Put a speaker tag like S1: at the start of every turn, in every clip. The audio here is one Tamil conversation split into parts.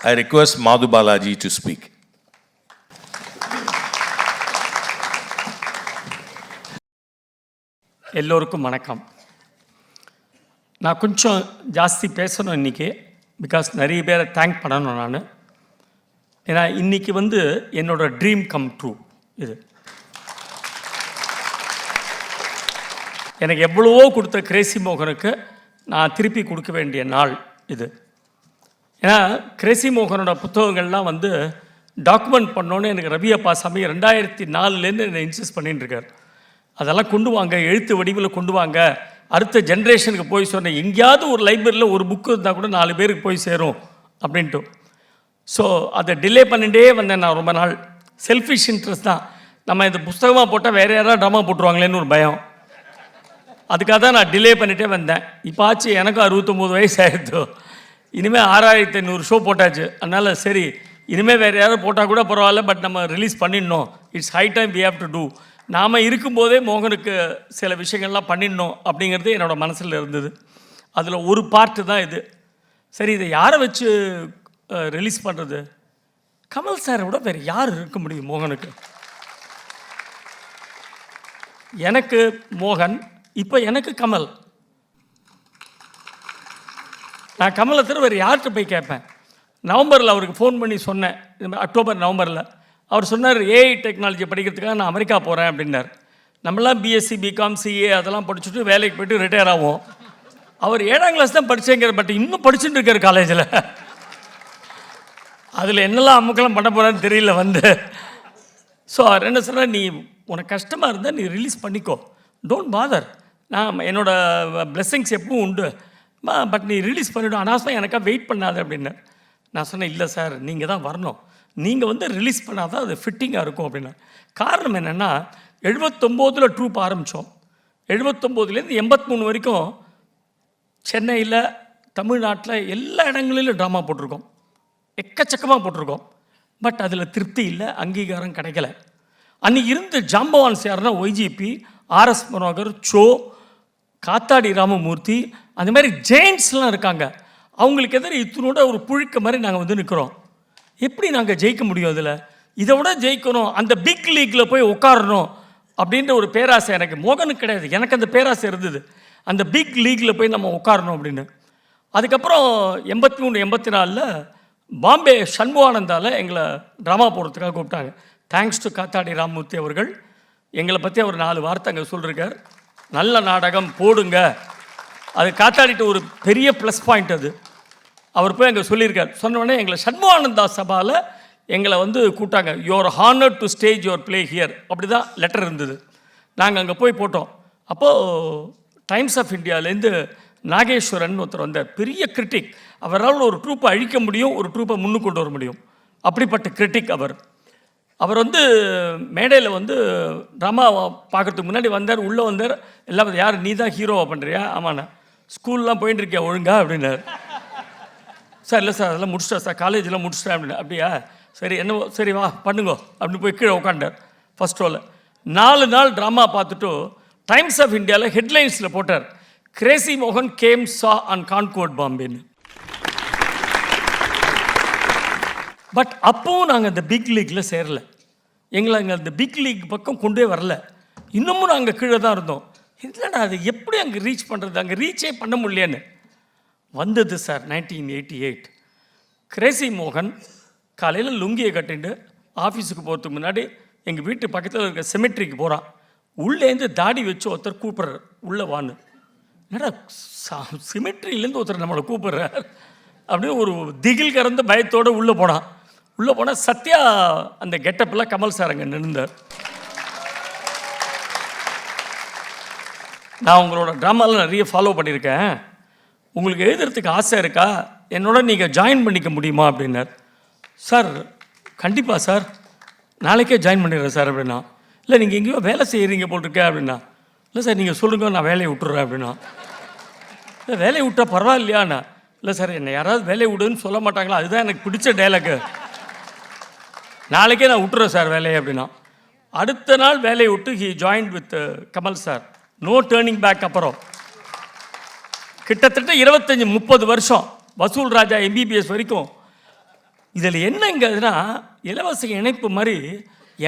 S1: I request Madhu Balaji to speak.
S2: எல்லோருக்கும் வணக்கம். நான் கொஞ்சம் ஜாஸ்தி பேசணும் இன்றைக்கி, பிகாஸ் நிறைய பேரை தேங்க் பண்ணணும் நான். ஏன்னா இன்றைக்கி என்னோடய ட்ரீம் கம் ட்ரூ. இது எனக்கு எவ்வளவோ கொடுத்த கிரேசி மோகனுக்கு நான் திருப்பி கொடுக்க வேண்டிய நாள் இது. ஏன்னா கிரேசி மோகனோட புத்தகங்கள்லாம் டாக்குமெண்ட் பண்ணோன்னு எனக்கு ரவி அப்பாசாமி 2004 என்னை இன்சிஸ்ட் பண்ணிட்டுருக்கார். அதெல்லாம் கொண்டு வாங்க, எழுத்து வடிவில் கொண்டு வாங்க, அடுத்த ஜென்ரேஷனுக்கு போய் சொன்னேன். எங்கேயாவது ஒரு லைப்ரரியில் ஒரு புக்கு இருந்தால் கூட 4 பேருக்கு போய் சேரும் அப்படின்ட்டு. ஸோ அதை டிலே பண்ணிகிட்டே வந்தேன் நான் ரொம்ப நாள். செல்ஃபிஷ் இன்ட்ரெஸ்ட் தான். நம்ம இந்த புஸ்தகமாக போட்டால் வேறு யாராவது ட்ராமா போட்டுருவாங்களேன்னு ஒரு பயம். அதுக்காக தான் நான் டிலே பண்ணிகிட்டே வந்தேன். இப்போ ஆச்சு எனக்கும் 69 வயசு ஆயிடுது. இனிமேல் 6500 ஷோ போட்டாச்சு. அதனால் சரி, இனிமேல் வேறு யாரும் போட்டால் கூட பரவாயில்ல, பட் நம்ம ரிலீஸ் பண்ணிடணும். It's high time we have to do. நாம் இருக்கும்போதே மோகனுக்கு சில விஷயங்கள்லாம் பண்ணிடணும் அப்படிங்கிறது என்னோடய மனசில் இருந்தது. அதில் ஒரு பார்ட்டு தான் இது. சரி, இதை யாரை வச்சு ரிலீஸ் பண்ணுறது? கமல் சாரை விட வேறு யார் இருக்க முடியும் மோகனுக்கு? எனக்கு மோகன், இப்போ எனக்கு கமல். நான் கமலை தவிர வேறு யார்கிட்ட போய் கேட்பேன்? நவம்பரில் அவருக்கு ஃபோன் பண்ணி சொன்னேன், அக்டோபர் நவம்பரில். அவர் சொன்னார், ஏஐ டெக்னாலஜி படிக்கிறதுக்காக நான் அமெரிக்கா போகிறேன் அப்படின்னார். நம்மளாம் பிஎஸ்சி பிகாம் சிஏ அதெல்லாம் படிச்சுட்டு வேலைக்கு போய்ட்டு ரிட்டையர் ஆகும். அவர் 7ஆம் கிளாஸ் தான் படித்தேங்கிற, பட் இன்னும் படிச்சுட்டு இருக்கார் காலேஜில். அதில் என்னெல்லாம் அம்முக்கெல்லாம் பண்ண போகிறான்னு தெரியல ஸோ அவர் என்ன சொன்னார், நீ உனக்கு கஷ்டமாக இருந்தால் நீ ரிலீஸ் பண்ணிக்கோ, டோன்ட் பாதர், நான் என்னோடய பிளெஸ்ஸிங்ஸ் எப்பவும் உண்டு, பட் நீ ரிலீஸ் பண்ணிவிடும், அனாவசியம் எனக்காக வெயிட் பண்ணாத அப்படின்னு. நான் சொன்னேன், இல்லை சார், நீங்கள் தான் வரணும், நீங்கள் ரிலீஸ் பண்ணால் தான் அது ஃபிட்டிங்காக இருக்கும் அப்படின்னா. காரணம் என்னென்னா, 79 ட்ரூப் ஆரம்பித்தோம். 79லேருந்து 83 வரைக்கும் சென்னையில், தமிழ்நாட்டில் எல்லா இடங்களிலும் ட்ராமா போட்டிருக்கோம், எக்கச்சக்கமாக போட்டிருக்கோம். பட் அதில் திருப்தி இல்லை, அங்கீகாரம் கிடைக்கல. அன்றைக்கி இருந்து ஜாம்பவான்ஸ் யாருன்னா ஒய்ஜிபி, ஆர்எஸ் மனோகர், சோ, காத்தாடி ராமமூர்த்தி, அந்த மாதிரி ஜெயின்ஸ்லாம் இருக்காங்க. அவங்களுக்கு எதிர இத்தனோட ஒரு புழுக்க மாதிரி நாங்கள் நிற்கிறோம். எப்படி நாங்கள் ஜெயிக்க முடியும்? அதில் இதை விட ஜெயிக்கணும், அந்த பிக் லீக்கில் போய் உட்காரணும் அப்படின்ற ஒரு பேராசை எனக்கு. மோகனுக்கு கிடையாது, எனக்கு அந்த பேராசை இருந்தது, அந்த பிக் லீக்கில் போய் நம்ம உட்காரணும் அப்படின்னு. அதுக்கப்புறம் 83 84 பாம்பே சண்முகானந்தாவில் எங்களை ட்ராமா போடுறதுக்காக கூப்பிட்டாங்க. தேங்க்ஸ் டு காத்தாடி ராமமூர்த்தி அவர்கள். எங்களை பற்றி அவர் 4 வார்த்தை அங்கே சொல்லியிருக்கார். நல்ல நாடகம் போடுங்க. அது காத்தாடிட்டு ஒரு பெரிய ப்ளஸ் பாயிண்ட். அது அவர் போய் அங்கே சொல்லியிருக்கார். சொன்னோடனே எங்களை சண்முகானந்தா சபாவில் எங்களை கூப்பிட்டாங்க. Your honoured to stage your play here, அப்படி தான் லெட்டர் இருந்தது. நாங்கள் அங்கே போய் போட்டோம். அப்போது டைம்ஸ் ஆஃப் இந்தியாவிலேருந்து நாகேஸ்வரன் ஒருத்தர் வந்தார், பெரிய கிரிட்டிக். அவரால் ஒரு ட்ரூப்பை அழிக்க முடியும், ஒரு ட்ரூப்பை முன்னுக்கு கொண்டு வர முடியும், அப்படிப்பட்ட கிரிட்டிக் அவர். அவர் மேடையில் ட்ராமா பார்க்குறதுக்கு முன்னாடி வந்தார், உள்ளே வந்தார். எல்லாம், யார் நீ தான் ஹீரோவாக பண்ணுறியா? ஆமாண்ணா. ஸ்கூல்லாம் போயிட்டு இருக்கியா ஒழுங்கா அப்படின்னார். சார் இல்லை சார், அதெல்லாம் முடிச்சிட்டா சார், காலேஜெலாம் முடிச்சிட்டேன் அப்படின்னு. அப்படியா, சரி, என்னவோ சரி வா பண்ணுங்கோ அப்படின்னு போய் கீழே உட்காண்டார் ஃபஸ்ட் ரோவில். 4 நாள் ட்ராமா பார்த்துட்டு டைம்ஸ் ஆஃப் இந்தியாவில் ஹெட்லைன்ஸில் போட்டார், கிரேசி மோகன் கேம் சா அண்ட் கான்கோர்ட் பாம்பேன்னு. பட் அப்போவும் நாங்கள் அந்த பிக் லீக்கில் சேரலை. எங்களை அங்கே அந்த பிக் லீக் பக்கம் கொண்டே வரல. இன்னமும் நாங்கள் கீழே தான் இருந்தோம். இல்லைடா, அது எப்படி அங்கே ரீச் பண்ணுறது, அங்கே ரீச்சே பண்ண முடியலன்னு வந்தது சார் 1988. கிரேசி மோகன் காலையில் லுங்கியை கட்டிட்டு ஆஃபீஸுக்கு போகிறதுக்கு முன்னாடி எங்கள் வீட்டு பக்கத்தில் இருக்க செமெட்ரிக்கு போகிறான். உள்ளேருந்து தாடி வச்சு ஒருத்தர் கூப்பிட்றார், உள்ளே வான்னு. என்னடா சிமெட்ரியிலேருந்து ஒருத்தர் நம்மளை கூப்பிட்றார் அப்படின்னு ஒரு திகில் கறந்த பயத்தோடு உள்ளே போனான். உள்ளே போனால் சத்யா அந்த கெட்டப்பில் கமல் சார் அங்கே நின்றார். நான் உங்களோட ட்ராமாவில் நிறைய ஃபாலோ பண்ணியிருக்கேன், உங்களுக்கு எழுதுறதுக்கு ஆசை இருக்கா, என்னோட நீங்கள் ஜாயின் பண்ணிக்க முடியுமா அப்படின்னார். சார் கண்டிப்பாக சார், நாளைக்கே ஜாயின் பண்ணிடுறேன் சார் அப்படின்னா. இல்லை நீங்கள் எங்கேயோ வேலை செய்கிறீங்க போட்டிருக்க அப்படின்னா. இல்லை சார் நீங்கள் சொல்லுங்க, நான் வேலையை விட்டுறேன் அப்படின்னா. இல்லை வேலையை விட்டால் பரவாயில்லையாண்ணா. இல்லை சார், என்னை யாராவது வேலையை விடுன்னு சொல்ல மாட்டாங்களா, அதுதான் எனக்கு பிடிச்ச டைலாக்கு, நாளைக்கே நான் விட்டுறேன் சார் வேலையை அப்படின்னா. அடுத்த நாள் வேலையை விட்டு he joined with Kamal sir. No turning back. அப்புறம் கிட்டத்தட்ட 25-30 வருஷம் வசூல் ராஜா எம்பிபிஎஸ் வரைக்கும் இதில் என்னங்கிறதுனா இலவச இணைப்பு மாதிரி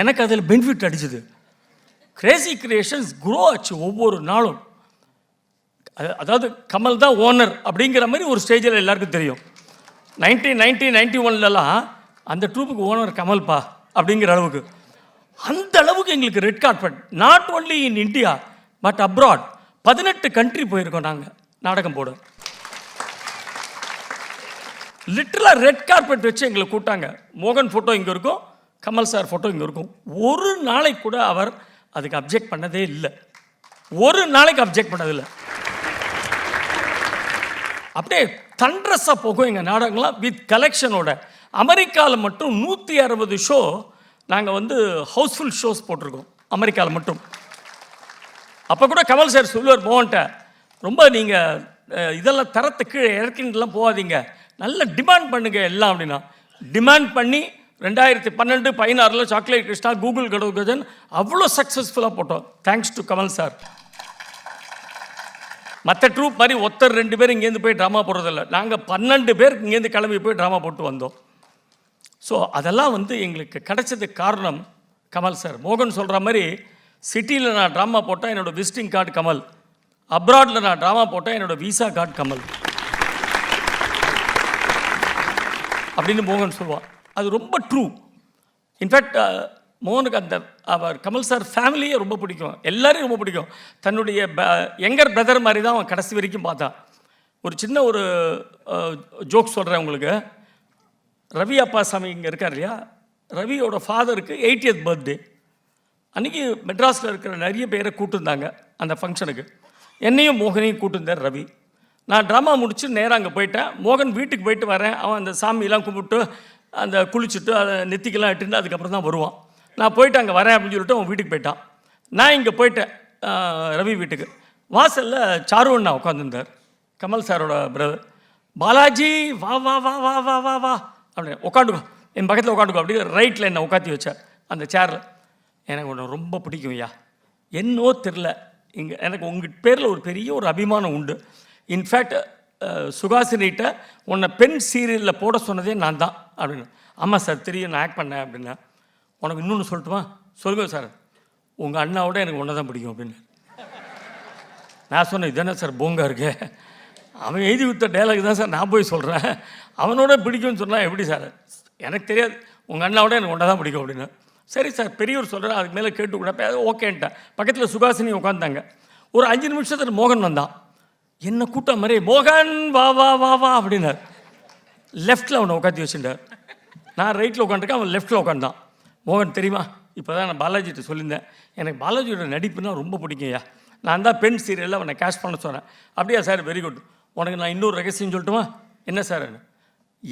S2: எனக்கு அதில் பெனிஃபிட் அடிச்சுது. கிரேசி கிரியேஷன்ஸ் க்ரோ ஆச்சு ஒவ்வொரு நாளும். அதாவது கமல் தான் ஓனர் அப்படிங்கிற மாதிரி ஒரு ஸ்டேஜில் எல்லாருக்கும் தெரியும். 1991லலாம் அந்த ட்ரூப்புக்கு ஓனர் கமல்பா அப்படிங்கிற அளவுக்கு, அந்த அளவுக்கு எங்களுக்கு red carpet. Not only in India but abroad. 18 country போயிருக்கோம் நாங்கள் நாடகம் போட. லிட்டரலாக ரெட் கார்பெட் வச்சு எங்களை கூட்டாங்க. மோகன் ஃபோட்டோ இங்கே இருக்கும், கமல் சார் ஃபோட்டோ இங்கே இருக்கும். ஒரு நாளைக்கு கூட அவர் அதுக்கு அப்ஜெக்ட் பண்ணதே இல்லை. ஒரு நாளைக்கு அப்ஜெக்ட் பண்ணதில்லை. அப்படியே தண்ட்ரஸாக போகும் எங்கள் நாடகங்கள்லாம் வித் கலெக்ஷனோட. அமெரிக்காவில் மட்டும் 160 ஷோ நாங்கள் வந்து ஹவுஸ்ஃபுல் ஷோஸ் போட்டிருக்கோம் அமெரிக்காவில் மட்டும். அப்போ கூட கமல் சார் சொல்லுவார் மோகன்ட்ட, ரொம்ப நீங்கள் இதெல்லாம் தரத்தை கீழே இறக்கின்லாம் போகாதீங்க, நல்ல டிமாண்ட் பண்ணுங்க எல்லாம் அப்படின்னா. டிமாண்ட் பண்ணி 2012-16 சாக்லேட் கிருஷ்ணா, கூகுள் கடவு கஜன் அவ்வளோ சக்ஸஸ்ஃபுல்லாக போட்டோம். Thanks to Kamal sir. மற்ற ட்ரூப் மாதிரி ஒருத்தர் 2 பேர் இங்கேருந்து போய் ட்ராமா போடுறதில்ல. நாங்கள் 12 பேர் இங்கேருந்து கிளம்பி போய் ட்ராமா போட்டு வந்தோம். ஸோ அதெல்லாம் வந்து எங்களுக்கு கிடைச்சதுக்கு காரணம் கமல் சார். மோகன் சொல்கிற மாதிரி சிட்டியில் நான் ட்ராமா போட்டால் என்னோடய விசிட்டிங் கார்டு கமல், அப்ராடில் நான் ட்ராமா போட்டால் என்னோடய விசா கார்டு கமல் அப்படின்னு மோகன் சொல்லுவான். அது ரொம்ப ட்ரூ. இன்ஃபேக்ட் மோகனுக்கு அந்த அவர் கமல் சார் ஃபேமிலியே ரொம்ப பிடிக்கும், எல்லாரையும் ரொம்ப பிடிக்கும். தன்னுடைய யங்கர் பிரதர் மாதிரி தான் அவன் கடைசி வரைக்கும் பார்த்தான். ஒரு சின்ன ஒரு ஜோக் சொல்கிறேன் உங்களுக்கு. ரவி அப்பாசாமி இங்கே இருக்கார் இல்லையா, ரவியோட ஃபாதருக்கு 80th பர்த்டே அன்றைக்கி மெட்ராஸில் இருக்கிற நிறைய பேரை கூப்பிட்டுருந்தாங்க அந்த ஃபங்க்ஷனுக்கு. என்னையும் மோகனையும் கூப்பிட்டுருந்தார் ரவி. நான் ட்ராமா முடிச்சு நேராக அங்கே போயிட்டேன். மோகன் வீட்டுக்கு போயிட்டு வரேன். அவன் அந்த சாமியெல்லாம் கும்பிட்டு அந்த குளிச்சுட்டு அதை நெத்திக்கெல்லாம் இட்டுட்டு அதுக்கப்புறம் தான் வருவான். நான் போயிட்டு அங்கே வரேன் அப்படின்னு சொல்லிட்டு அவன் வீட்டுக்கு போயிட்டான். நான் இங்கே போயிட்டேன் ரவி வீட்டுக்கு. வாசலில் சாரு அண்ணா உட்காந்துருந்தார், கமல் சாரோட பிரதர். பாலாஜி வா வா வா வா வா வா வா அப்படின்னு உட்காந்துக்கோ, என் பக்கத்தில் உட்காந்துக்கோ அப்படி ரைட்டில் என்னை உட்காத்தி வச்சார் அந்த சேரில். எனக்கு ஒன்று ரொம்ப பிடிக்கும் ஐயா, என்னோ தெரில, இங்கே எனக்கு உங்கள் பேரில் ஒரு பெரிய ஒரு அபிமானம் உண்டு. இன்ஃபேக்ட் சுகாசினிகிட்ட உன்னை பெண் சீரியலில் போட சொன்னதே நான் தான் அப்படின்னு. ஆமாம் சார் தெரியும், நான் ஆக்ட் பண்ணேன் அப்படின்னா. உனக்கு இன்னொன்று சொல்லட்டுமா? சொல்லுங்க சார். உங்கள் அண்ணாவோட எனக்கு ஒன்றை தான் பிடிக்கும் அப்படின்னு. நான் சொன்னேன், இதுதானே சார் போங்கா இருக்கு, அவன் எழுதி கொடுத்த டைலாக் தான் சார் நான் போய் சொல்கிறேன், அவனோட பிடிக்கும்னு சொன்னால் எப்படி சார்? எனக்கு தெரியாது, உங்கள் அண்ணாவோட எனக்கு ஒன்றை தான் பிடிக்கும் அப்படின்னு. சரி சார் பெரியவர் சொல்கிறேன், அதுக்கு மேலே கேட்டு கூட ஓகேன்ட்டேன். பக்கத்தில் சுகாசினி உட்காந்தாங்க. ஒரு 5 நிமிஷத்தில் மோகன் வந்தான். என்ன கூட்டம் மாதிரி, மோகன் வா வா வா வா அப்படின்னார். லெஃப்ட்டில் அவனை உட்காந்து வச்சுட்டார். நான் ரைட்டில் உட்காந்துருக்கேன், அவன் லெஃப்ட்டில் உட்காந்தான். மோகன் தெரியுமா, இப்போ தான் நான் பாலாஜிகிட்ட சொல்லியிருந்தேன், எனக்கு பாலாஜியோட நடிப்புனா ரொம்ப பிடிக்கும்யா, நான் தான் பெண் சீரியலில் அவனை கேஷ் பண்ண சொன்னேன். அப்படியா சார், வெரி குட். உனக்கு நான் இன்னொரு ரகசியம் சொல்லட்டுமா? என்ன சார்?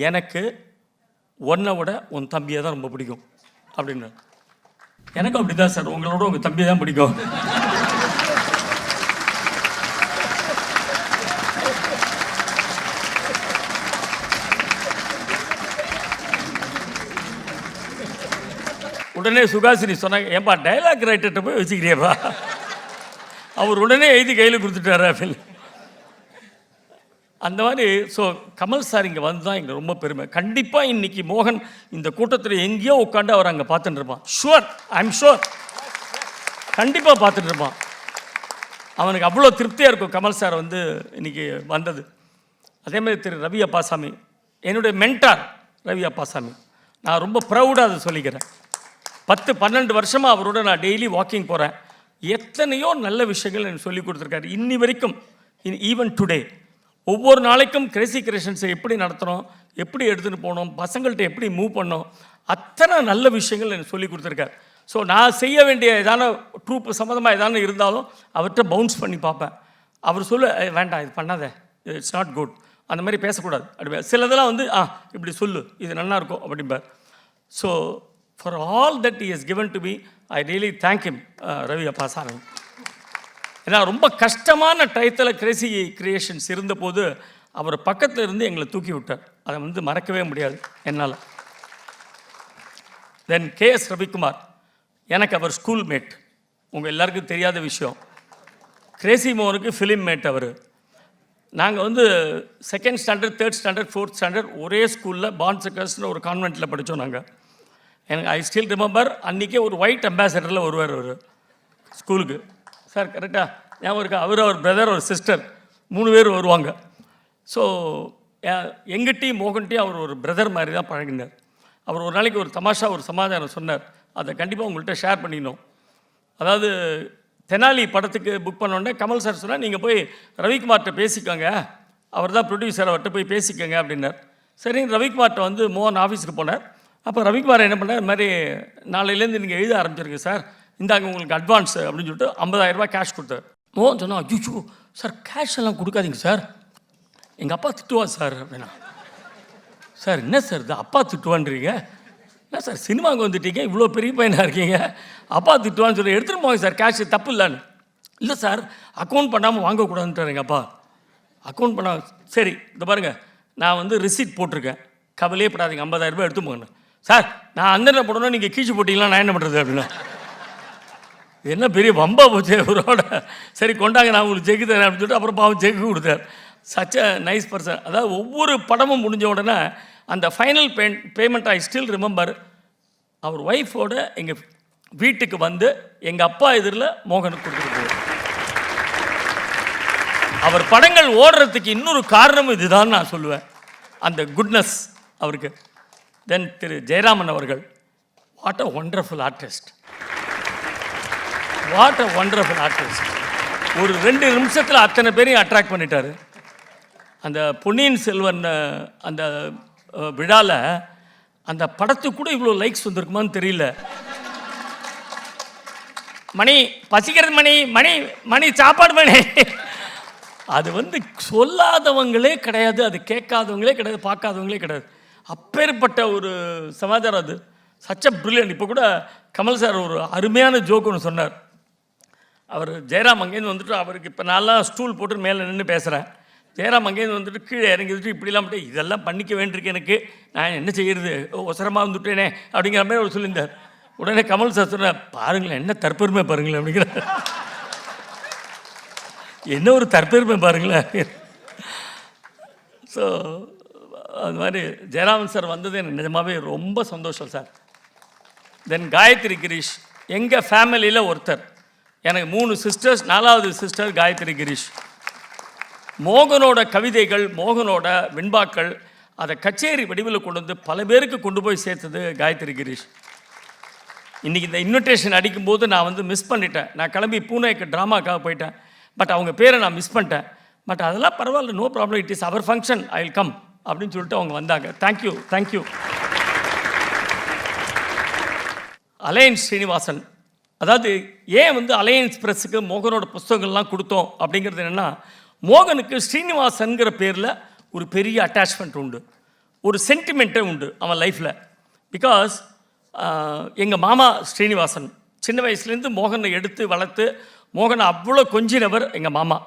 S2: எனக்கு உன்னை விட உன் தம்பியை தான் ரொம்ப பிடிக்கும் அப்படின்னு. எனக்கும் அப்படி தான் சார், உங்களோட உங்கள் தம்பியை தான் பிடிக்கும். உடனே சுகாசினி சொன்னாங்க, ஏன்பா டைலாக் ரைட்டர்கிட்ட போய் வச்சுக்கிறியப்பா, அவர் உடனே எழுதி கையில் கொடுத்துட்டாரு அப்படின்னு. அந்த மாதிரி. ஸோ கமல் சார் இங்கே வந்து தான் எங்களுக்கு ரொம்ப பெருமை. கண்டிப்பாக இன்றைக்கி மோகன் இந்த கூட்டத்தில் எங்கேயோ உட்காந்து அவர் அங்கே பார்த்துட்டு இருப்பான். ஷுவர், ஐ எம் ஷுவர், கண்டிப்பாக பார்த்துட்டு இருப்பான். அவனுக்கு அவ்வளோ திருப்தியாக இருக்கும் கமல் சார் வந்து இன்றைக்கி வந்தது. அதேமாதிரி திரு ரவி அப்பாசாமி, என்னுடைய மென்டார் ரவி அப்பாசாமி, நான் ரொம்ப ப்ரௌடாக அதை சொல்லிக்கிறேன். 10-12 வருஷமாக அவரோட நான் டெய்லி வாக்கிங் போகிறேன். எத்தனையோ நல்ல விஷயங்கள் எனக்கு சொல்லி கொடுத்துருக்காரு. இன்னி வரைக்கும் ஈவன் டுடே ஒவ்வொரு நாளைக்கும் கிரேசி கிரியேஷன்ஸை எப்படி நடத்தணும், எப்படி எடுத்துகிட்டு போகணும், பசங்கள்கிட்ட எப்படி மூவ் பண்ணணும், அத்தனை நல்ல விஷயங்கள் எனக்கு சொல்லி கொடுத்துருக்காரு. ஸோ நான் செய்ய வேண்டிய ஏதான ட்ரூப் சம்மந்தமாக ஏதான இருந்தாலும் அவர்கிட்ட பவுன்ஸ் பண்ணி பார்ப்பேன். அவர் சொல்ல, வேண்டாம் இது பண்ணாத, இட்ஸ் நாட் குட், அந்த மாதிரி பேசக்கூடாது அப்படி. சிலதெல்லாம் வந்து இப்படி சொல்லு, இது நல்லாயிருக்கும் அப்படிம்பார். So for all that he has given to me, I really thank him, Ravi Appasamy. ஏன்னா ரொம்ப கஷ்டமான டயத்தில் கிரேசி கிரியேஷன்ஸ் இருந்தபோது அவர் பக்கத்தில் இருந்து எங்களை தூக்கி விட்டார். அதை வந்து மறக்கவே முடியாது என்னால். தென் KS ரவிக்குமார், எனக்கு அவர் ஸ்கூல் மேட். உங்கள் எல்லாருக்கும் தெரியாத விஷயம், கிரேசி மோகனுக்கு ஃபிலிம் மேட் அவர். நாங்கள் வந்து second standard, third standard, fourth standard ஒரே ஸ்கூலில் பான் சர்க்கஸ்னு ஒரு கான்வெண்ட்டில் படித்தோம் நாங்கள். எனக்கு ஐ ஸ்டில் ரிமெம்பர், அன்றைக்கே ஒரு ஒயிட் அம்பாசடரில் வருவார் அவர் ஸ்கூலுக்கு. சார் கரெக்டாக ஞாபகம் இருக்கா? அவர் பிரதர், ஒரு சிஸ்டர், 3 பேர் வருவாங்க. ஸோ எங்கிட்டையும் மோகன்ட்டையும் அவர் ஒரு பிரதர் மாதிரி தான் பழகினார். அவர் ஒரு நாளைக்கு ஒரு தமாஷா, ஒரு சமாதானம் சொன்னார். அதை கண்டிப்பாக உங்கள்கிட்ட ஷேர் பண்ணிடணும். அதாவது தெனாலி படத்துக்கு புக் பண்ணோடனே கமல் சார் சொன்னால், நீங்கள் போய் ரவிக்குமார்கிட்ட பேசிக்கோங்க, அவர் தான் ப்ரொடியூசர், அவர்கிட்ட போய் பேசிக்கோங்க அப்படின்னார். சரின்னு ரவிக்குமார்கிட்ட வந்து மோகன் ஆஃபீஸுக்கு போனார். அப்போ ரவிக்குமார் என்ன பண்ணார், இது மாதிரி நாளையிலேருந்து நீங்கள் எழுத ஆரம்பிச்சிருங்க சார், இந்தாங்க உங்களுக்கு அட்வான்ஸ் அப்படின்னு சொல்லிட்டு 50,000 ரூபாய் கேஷ் கொடுத்தார். மோகன் சொன்னால், ஐயோ சார் கேஷ் எல்லாம் கொடுக்காதீங்க சார், எங்கள் அப்பா திட்டுவார் சார் அப்படின்னா. சார் என்ன சார் இது அப்பா திட்டுவான்றீங்க? என்ன சார் சினிமாவுக்கு வந்துட்டீங்க, இவ்வளோ பெரிய பையனாக இருக்கீங்க, அப்பா திட்டுவான்னு சொல்லி எடுத்துகிட்டு போங்க சார், கேஷ் தப்பு இல்லைன்னு. இல்லை சார் அக்கௌண்ட் பண்ணாமல் வாங்கக்கூடாதுன்ட்டார் எங்கள் அப்பா. அக்கௌண்ட் பண்ணால் சரி, இந்த பாருங்கள் நான் வந்து ரிசீட் போட்டிருக்கேன், கவலையே படாதீங்க, 50,000 ரூபாய் எடுத்து போங்க. சார் நான் அந்த போடணும், நீங்கள் கீழ்ச்சி போட்டிங்களா, நான் என்ன பண்ணுறது அப்படின்னா. என்ன பெரிய வம்பா போச்சு அவரோட. சரி கொண்டாங்க, நான் உங்களுக்கு செக்கு தரேன் அப்படின்னு சொல்லிட்டு அப்புறம் பாவம் செக்கு கொடுத்தார். Such a nice person. அதாவது ஒவ்வொரு படமும் முடிஞ்ச உடனே அந்த final payment I still remember. அவர் ஒய்ஃபோட எங்கள் வீட்டுக்கு வந்து எங்கள் அப்பா எதிரில் மோகனுக்கு கொடுத்துட்டு போவார். அவர் படங்கள் ஓடுறதுக்கு இன்னொரு காரணம் இதுதான் நான் சொல்லுவேன், அந்த குட்னஸ் அவருக்கு. தென் திரு ஜெயராமன் அவர்கள், what a wonderful artist, what a wonderful artist. ஒரு 2 நிமிஷத்தில் அத்தனை பேரையும் அட்ராக்ட் பண்ணிட்டார். அந்த பொன்னியின் செல்வன் அந்த விழாவில் அந்த படத்துக்கு கூட இவ்வளோ லைக்ஸ் வந்திருக்குமான்னு தெரியல. மணி பசிக்கிறது, மணி மணி மணி சாப்பாடு மணி, அது வந்து சொல்லாதவங்களே கிடையாது, அது கேட்காதவங்களே கிடையாது, பார்க்காதவங்களே கிடையாது. அப்பேற்பட்ட ஒரு சமாச்சாரம் அது. சச்ச பிரில்லியன்ட். இப்போ கூட கமல் சார் ஒரு அருமையான ஜோக் ஒன்று சொன்னார். அவர் ஜெயராம் அங்கேருந்து வந்துட்டு, அவருக்கு இப்போ நான்லாம் ஸ்டூல் போட்டு மேலே நின்று பேசுகிறேன், ஜெயராம் அங்கேருந்து வந்துட்டு கீழே இறங்கி வந்துட்டு இப்படிலாம் மட்டும் இதெல்லாம் பண்ணிக்க வேண்டியிருக்கு எனக்கு, நான் என்ன செய்கிறது, ஒசரமாக வந்துட்டேனே அப்படிங்கிற மாதிரி அவர் சொல்லியிருந்தார். உடனே கமல் சார் சொன்னார், பாருங்களேன் என்ன தற்பெருமை பாருங்களேன் அப்படிங்கிற, என்ன ஒரு தற்பெருமை பாருங்களேன். ஸோ அது மாதிரி ஜெயராமன் சார் வந்தது எனக்கு நிஜமாகவே ரொம்ப சந்தோஷம் சார். தென் காயத்ரி கிரீஷ் எங்கள் ஃபேமிலியில் ஒருத்தர். எனக்கு 3 சிஸ்டர்ஸ், 4வது சிஸ்டர் காயத்ரி கிரீஷ். மோகனோட கவிதைகள், மோகனோட வெண்பாக்கள், அதை கச்சேரி வடிவில் கொண்டு வந்து பல பேருக்கு கொண்டு போய் சேர்த்தது காயத்ரி கிரீஷ். இன்றைக்கி இந்த இன்விடேஷன் அடிக்கும்போது நான் வந்து மிஸ் பண்ணிட்டேன். நான் கிளம்பி பூனேக்கு ட்ராமாக்காக போயிட்டேன். பட் அவங்க பேரை நான் மிஸ் பண்ணிட்டேன். பட் அதெல்லாம் பரவாயில்ல, no problem, it is our function, I will come அப்படின்னு சொல்லிட்டு அவங்க வந்தாங்க. Thank you thank you. அலையன்ஸ் ஸ்ரீனிவாசன், அதாவது ஏன் வந்து அலையன்ஸ் ப்ரெஸ்ஸுக்கு மோகனோட புஸ்தகங்கள்லாம் கொடுத்தோம் அப்படிங்கிறது என்னென்னா, மோகனுக்கு ஸ்ரீனிவாசன்கிற பேரில் ஒரு பெரிய அட்டாச்மெண்ட் உண்டு, ஒரு சென்டிமெண்ட்டே உண்டு அவன் லைஃப்பில். பிகாஸ் எங்கள் மாமா ஸ்ரீனிவாசன் சின்ன வயசுலேருந்து மோகனை எடுத்து வளர்த்து, மோகனை அவ்வளோ கொஞ்சினவர் எங்கள் மாமா.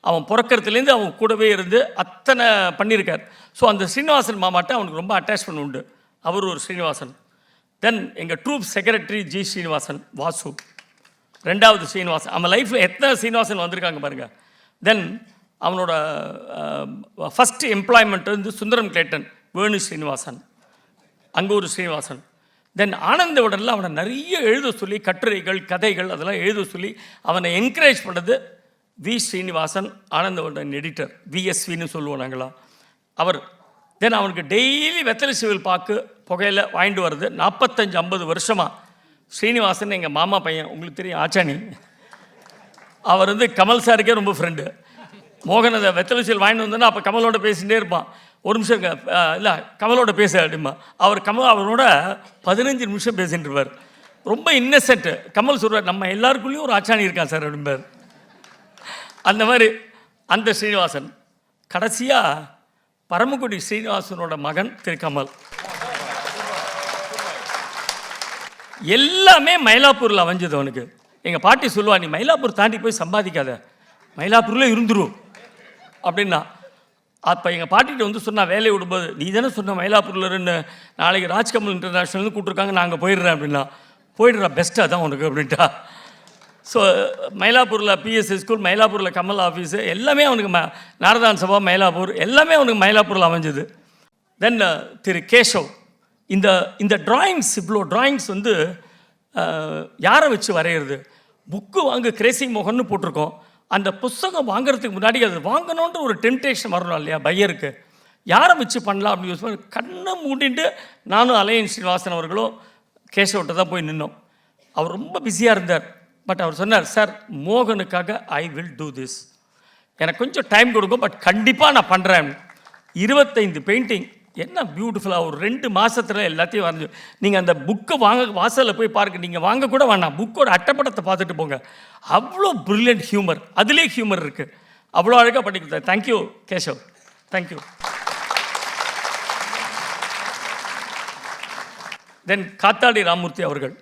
S2: அவன் பிறக்கிறதுலேருந்து அவன் கூடவே இருந்து அத்தனை பண்ணியிருக்கார். ஸோ அந்த ஸ்ரீனிவாசன் மாமாட்ட அவனுக்கு ரொம்ப அட்டாச்மெண்ட் உண்டு. அவர் ஒரு ஸ்ரீனிவாசன். தென் எங்கள் troupe secretary G Srinivasan, Vasu 2வது ஸ்ரீனிவாசன். அவன் லைஃப்பில் எத்தனை ஸ்ரீனிவாசன் வந்திருக்காங்க பாருங்கள். தென் அவனோட ஃபஸ்ட்டு எம்ப்ளாய்மெண்ட் வந்து சுந்தரம் கிளேட்டன், வேணு ஸ்ரீனிவாசன், அங்கே ஒரு ஸ்ரீனிவாசன். தென் ஆனந்த உடனில் அவனை நிறைய எழுத சொல்லி, கட்டுரைகள் கதைகள் அதெல்லாம் எழுத சொல்லி அவனை என்கரேஜ் பண்ணது வி ஸ்ரீனிவாசன், ஆனந்தவுடன் எடிட்டர், விஎஸ்வின்னு சொல்லுவோம் நாங்களா அவர். தென் அவனுக்கு டெய்லி வெத்தலை சிவில் பாக்கு புகையில் வாங்கிட்டு வர்றது 45-50 வருஷமாக. ஸ்ரீனிவாசன் எங்கள் மாமா பையன், உங்களுக்கு தெரியும், ஆச்சானி. அவர் வந்து கமல் சாருக்கே ரொம்ப ஃப்ரெண்டு. மோகன் அதை வெத்தலை சிவில் வாங்கிட்டு வந்தோன்னா அப்போ கமலோட பேசிகிட்டே இருப்பான். ஒரு நிமிஷம் இல்லை கமலோட பேச அப்படிமா. அவரோட 15 நிமிஷம் பேசிகிட்டு இருப்பார். ரொம்ப இன்னசென்ட்டு. கமல் சொல்வார், நம்ம எல்லாருக்குள்ளேயும் ஒரு ஆச்சானி இருக்கான் சார் அப்படிம்பார். அந்த மாதிரி அந்த ஸ்ரீனிவாசன். கடைசியாக பரமக்குடி ஸ்ரீனிவாசனோட மகன் திரு கமல். எல்லாமே மயிலாப்பூரில் அமைஞ்சது அவனுக்கு. எங்கள் பாட்டி சொல்லுவா, நீ மயிலாப்பூர் தாண்டி போய் சம்பாதிக்காத, மயிலாப்பூரில் இருந்துரும் அப்படின்னா. அப்போ எங்கள் பாட்டிகிட்ட வந்து சொன்னால் வேலையை விடும்போது, நீ தானே சொன்ன மயிலாப்பூரில் இருந்து, நாளைக்கு ராஜ்கமல் இன்டர்நேஷ்னல்னு கூப்பிட்ருக்காங்க, நான் அங்கே போயிடுறேன் அப்படின்னா. போயிடுறா, பெஸ்ட்டாக தான் உனக்கு அப்படின்ட்டா. ஸோ மயிலாப்பூரில் பிஎஸ்சி ஸ்கூல், மயிலாப்பூரில் கமல் ஆஃபீஸு எல்லாமே அவனுக்கு நாரதான் சபா மயிலாப்பூர் எல்லாமே அவனுக்கு மயிலாப்பூரில் அமைஞ்சது. தென் திரு கேஷவ், இந்த ட்ராயிங்ஸ், இவ்வளோ ட்ராயிங்ஸ் வந்து யாரை வச்சு வரைகிறது? புக்கு வாங்க கிரேசி மோகன்னு போட்டிருக்கோம். அந்த புஸ்தகம் வாங்குறதுக்கு முன்னாடி அது வாங்கணுன்ற ஒரு டெம்டேஷன் வரணும் இல்லையா பையருக்கு? யாரை வச்சு பண்ணலாம் அப்படின்னு யோசிச்சு கண்ணை மூடிட்டு நானும் அலையன் ஸ்ரீனிவாசன் அவர்களும் கேஷவ்கிட்ட தான் போய் நின்னோம். அவர் ரொம்ப பிஸியாக இருந்தார். பட் அவர் சொன்னார், சார் மோகனுக்காக ஐ வில் டூ திஸ், எனக்கு கொஞ்சம் டைம் கொடுக்கும், பட் கண்டிப்பாக நான் பண்ணுறேன். 25 பெயிண்டிங் என்ன பியூட்டிஃபுல்லாக ஒரு 2 மாதத்தில் எல்லாத்தையும் வரைஞ்சி. நீங்கள் அந்த புக்கை வாசலில் போய் பாருங்க, நீங்கள் வாங்க கூட வேணாம், புக்கோட அட்டைப்படத்தை பார்த்துட்டு போங்க. அவ்வளோ ப்ரில்லியன்ட் ஹியூமர், அதுலேயே ஹியூமர் இருக்குது. அவ்வளோ அழகாக பண்ணி கொடுத்தாரு. Thank you Keshav, thank you. தென் காத்தாடி ராமூர்த்தி அவர்கள்,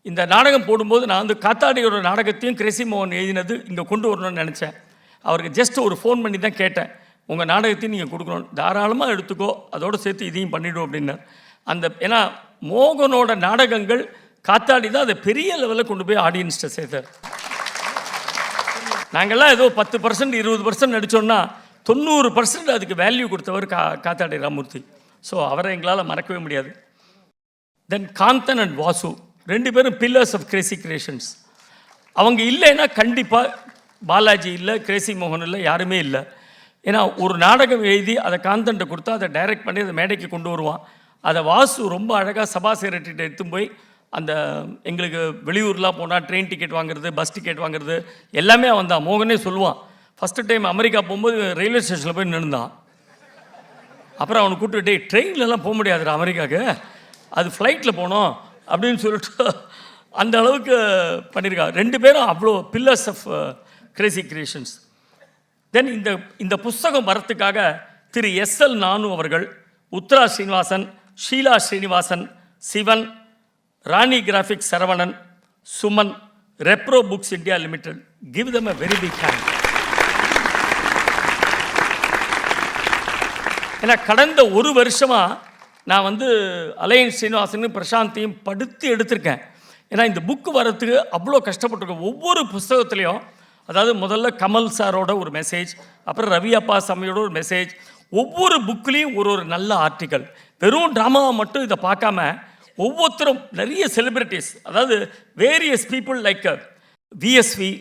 S2: இந்த நாடகம் போடும்போது நான் வந்து காத்தாடியோட நாடகத்தையும் கிரேசி மோகன் எழுதினது இங்கே கொண்டு வரணும்னு நினச்சேன். அவருக்கு ஜஸ்ட் ஒரு ஃபோன் பண்ணி தான் கேட்டேன், உங்கள் நாடகத்தையும் நீங்கள் கொடுக்கணும், தாராளமாக எடுத்துக்கோ, அதோடு சேர்த்து இதையும் பண்ணிவிடும் அப்படின்னார். ஏன்னா மோகனோட நாடகங்கள் காத்தாடி தான் அதை பெரிய லெவலில் கொண்டு போய் ஆடியன்ஸ்ட்டை சேர்த்தார். நாங்கள்லாம் ஏதோ 10% 20% நடித்தோன்னா 90% அதுக்கு வேல்யூ கொடுத்தவர் காத்தாடி ராமூர்த்தி. ஸோ அவரை எங்களால் மறக்கவே முடியாது. தென் காந்தன் அண்ட் வாசு 2 பேரும் பில்லர்ஸ் ஆஃப் கிரேசி கிரியேஷன்ஸ். அவங்க இல்லைன்னா கண்டிப்பாக பாலாஜி இல்லை, கிரேசி மோகன் இல்லை, யாருமே இல்லை. ஏன்னா ஒரு நாடகம் எழுதி அதை காந்தன்ட்ட கொடுத்தா அதை டைரக்ட் பண்ணி அதை மேடைக்கு கொண்டு வருவான். அதை வாசு ரொம்ப அழகாக சபா செக்ரட்டரிட்ட எடுத்து போய் அந்த எங்களுக்கு வெளியூர்லாம் போனால் ட்ரெயின் டிக்கெட் வாங்குறது, பஸ் டிக்கெட் வாங்குறது எல்லாமே அவன் தான். மோகனே சொல்லுவான், ஃபஸ்ட்டு டைம் அமெரிக்கா போகும்போது ரயில்வே ஸ்டேஷனில் போய் நின்றுந்தான். அப்புறம் அவனை கூப்பிட்டு, ட்ரெயின்லலாம் போக முடியாதுடா அமெரிக்காவுக்கு, அது ஃப்ளைட்டில் போனோம் அப்படின்னு சொல்லிட்டு அந்த அளவுக்கு பண்ணியிருக்காங்க. 2 பேரும் அவ்வளோ pillars of crazy creations. Then இந்த புஸ்தகம் வரத்துக்காக திரு எஸ்எல் நானு அவர்கள், Uthra Srinivasan, Sheela Srinivasan, Sivan, Rani graphics Saravanan, Suman, repro books India limited, give them a very big hand. ஏன்னா கடந்த ஒரு வருஷமாக நான் வந்து அலையன் ஸ்ரீனிவாசனும் பிரசாந்தையும் படுத்து எடுத்திருக்கேன். ஏன்னா இந்த புக்கு வரத்துக்கு அவ்வளோ கஷ்டப்பட்டுருக்கேன். ஒவ்வொரு புஸ்தகத்துலேயும், அதாவது முதல்ல கமல் சாரோட ஒரு மெசேஜ், அப்புறம் ரவி அப்பா சாமியோட ஒரு மெசேஜ், ஒவ்வொரு புக்லேயும் ஒரு நல்ல ஆர்டிக்கல். வெறும் ட்ராமாவை மட்டும் இதை பார்க்காம ஒவ்வொருத்தரும் நிறைய செலிப்ரிட்டிஸ், அதாவது various people like VSV,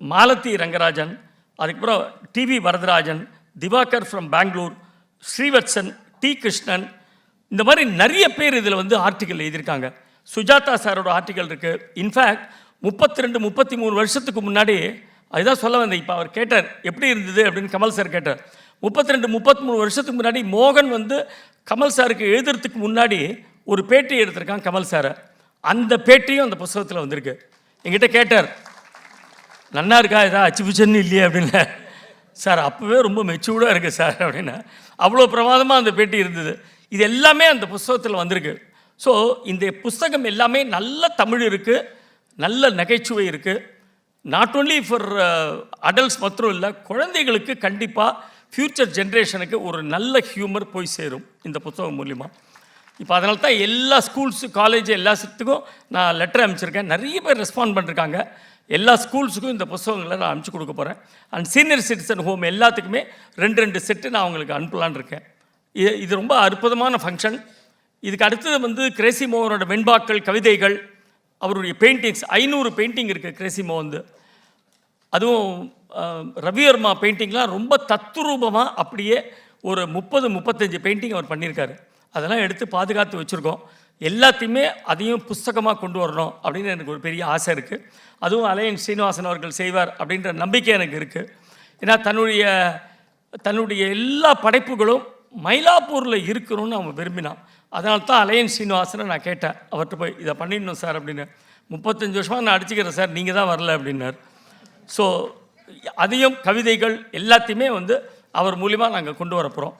S2: Malathi Rangarajan, அதுக்கப்புறம் TV Varadarajan, Diwakar from Bangalore, Srivatsan, T Krishnan, இந்த மாதிரி நிறைய பேர் இதில் வந்து ஆர்டிக்கல் எழுதியிருக்காங்க. சுஜாதா சாரோட ஆர்டிக்கல் இருக்குது. இன்ஃபேக்ட் 32 33 வருஷத்துக்கு முன்னாடி அதுதான் சொல்ல வந்தேன். இப்போ அவர் கேட்டார் எப்படி இருந்தது அப்படின்னு கமல் சார் கேட்டார். 32 33 வருஷத்துக்கு முன்னாடி மோகன் வந்து கமல் சாருக்கு எழுதுறதுக்கு முன்னாடி ஒரு பேட்டி எடுத்திருக்கான் கமல் சாரை. அந்த பேட்டியும் அந்த புஸ்தகத்தில் வந்திருக்கு. என்கிட்ட கேட்டார், நன்னா இருக்கா, ஏதாவது அச்சுபிச்சன்னு இல்லையே அப்படின்னு. சார் அப்போவே ரொம்ப மெச்சூர்டாக இருக்குது சார் அப்படின்னு. அவ்வளோ பிரமாதமாக அந்த பேட்டி இருந்தது. இது எல்லாமே அந்த புஸ்தகத்தில் வந்திருக்கு. ஸோ இந்த புஸ்தகம் எல்லாமே நல்ல தமிழ் இருக்குது, நல்ல நகைச்சுவை இருக்குது. நாட் ஓன்லி ஃபார் அடல்ட்ஸ் மாத்திரம் இல்லை, குழந்தைகளுக்கு கண்டிப்பாக ஃப்யூச்சர் ஜென்ரேஷனுக்கு ஒரு நல்ல ஹியூமர் போய் சேரும் இந்த புத்தகம் மூலிமா. இப்போ அதனால தான் எல்லா ஸ்கூல்ஸு, காலேஜ் எல்லாத்துக்கும் நான் லெட்டர் அனுப்பிச்சிருக்கேன். நிறைய பேர் ரெஸ்பாண்ட் பண்ணிருக்காங்க. எல்லா ஸ்கூல்ஸுக்கும் இந்த புத்தகங்களை நான் அனுப்பிச்சி கொடுக்க போகிறேன். அண்ட் சீனியர் சிட்டிசன் ஹோம் எல்லாத்துக்குமே 2 செட்டு நான் அவங்களுக்கு அனுப்பலான்னு இருக்கேன். இது ரொம்ப அற்புதமான ஃபங்க்ஷன். இதுக்கு அடுத்தது வந்து கிரேசி மோகனோட வெண்பாக்கள், கவிதைகள், அவருடைய பெயிண்டிங்ஸ் 500 பெயிண்டிங் இருக்குது கிரேசி மோகன். அதுவும் ரவிவர்மா பெயிண்டிங்லாம் ரொம்ப தத்துரூபமாக அப்படியே ஒரு 30-35 பெயிண்டிங் அவர் பண்ணியிருக்காரு. அதெல்லாம் எடுத்து பாதுகாத்து வச்சுருக்கோம். எல்லாத்தையுமே அதையும் புஸ்தகமாக கொண்டு வரணும் அப்படின்னு எனக்கு ஒரு பெரிய ஆசை இருக்குது. அதுவும் அலையன் ஸ்ரீனிவாசன் அவர்கள் செய்வார் அப்படின்ற நம்பிக்கை எனக்கு இருக்குது. ஏன்னா தன்னுடைய எல்லா படைப்புகளும் மயிலாப்பூரில் இருக்கணும்னு அவன் விரும்பினான். அதனால தான் அலையன் ஸ்ரீனிவாசனை நான் கேட்டேன், அவர்கிட்ட போய் இதை பண்ணிடணும் சார் அப்படின்னு. 35 வருஷமாக நான் அடிச்சுக்கிறேன் சார், நீங்கள் தான் வரல அப்படின்னார். ஸோ அதையும் கவிதைகள் எல்லாத்தையுமே வந்து அவர் மூலிமா நாங்கள் கொண்டு வர போகிறோம்.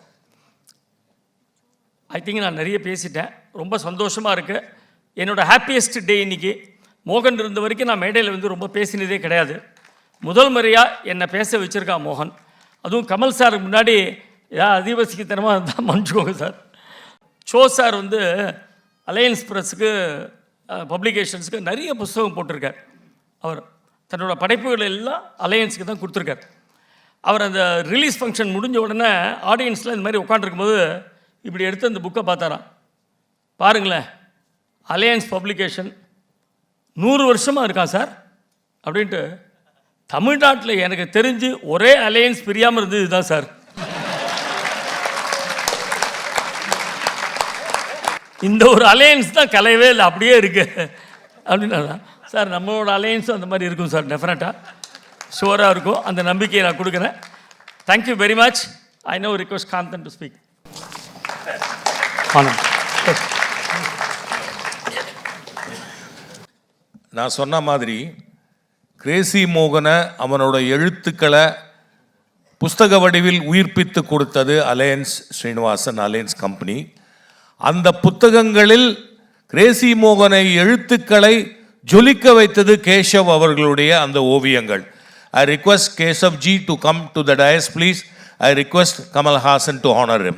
S2: ஐ திங்க் நான் நிறைய பேசிட்டேன். ரொம்ப சந்தோஷமாக இருக்குது. என்னோடய ஹாப்பியஸ்ட் டே இன்றைக்கி. மோகன் இருந்த வரைக்கும் நான் மேடையில் வந்து ரொம்ப பேசினதே கிடையாது. முதல் முறையாக என்னை பேச வச்சுருக்கான் மோகன். அதுவும் கமல் சாருக்கு முன்னாடி அதிபசிக்கத்தனமாக இருந்தால் மன்னிச்சுக்கோங்க சார். ஷோ சார் வந்து அலையன்ஸ் ப்ரெஸ்ஸுக்கு, பப்ளிகேஷன்ஸுக்கு நிறைய புஸ்தகம் போட்டிருக்கார். அவர் தன்னோட படைப்புகள் எல்லாம் அலையன்ஸுக்கு தான் கொடுத்துருக்காரு. அவர் அந்த ரிலீஸ் ஃபங்க்ஷன் முடிஞ்ச உடனே ஆடியன்ஸில் இந்த மாதிரி உட்காந்துருக்கும்போது இப்படி எடுத்து அந்த புக்கை பார்த்தாராம். பாருங்களேன், அலையன்ஸ் பப்ளிகேஷன் 100 வருஷமாக இருக்கான் சார் அப்படின்ட்டு. தமிழ்நாட்டில் எனக்கு தெரிஞ்சு ஒரே அலையன்ஸ் பிரியாமல் இருந்தது இதுதான் சார். இந்த ஒரு அலையன்ஸ் தான் கலையவே இல்லை, அப்படியே இருக்கு அப்படின்னா சார் நம்மளோட அலையன்ஸும் அந்த மாதிரி இருக்கும் சார். டெஃபினட்டாக ஷுவராக இருக்கும், அந்த நம்பிக்கையை நான் கொடுக்குறேன். Thank you very much. I know request Kanthan to speak.
S1: நான் சொன்ன மாதிரி கிரேசி மோகனை அவனோட எழுத்துக்களை புஸ்தக வடிவில் உயிர்ப்பித்து கொடுத்தது அலையன்ஸ் ஸ்ரீனிவாசன், அலையன்ஸ் கம்பெனி. அந்த புத்தகங்களில் கிரேசி மோகனை எழுத்துக்களை ஜொலிக்க வைத்தது கேசவ் அவர்களுடைய அந்த ஓவியங்கள். I request Keshav ji to come to the dais, please. I request Kamal Haasan to honor him.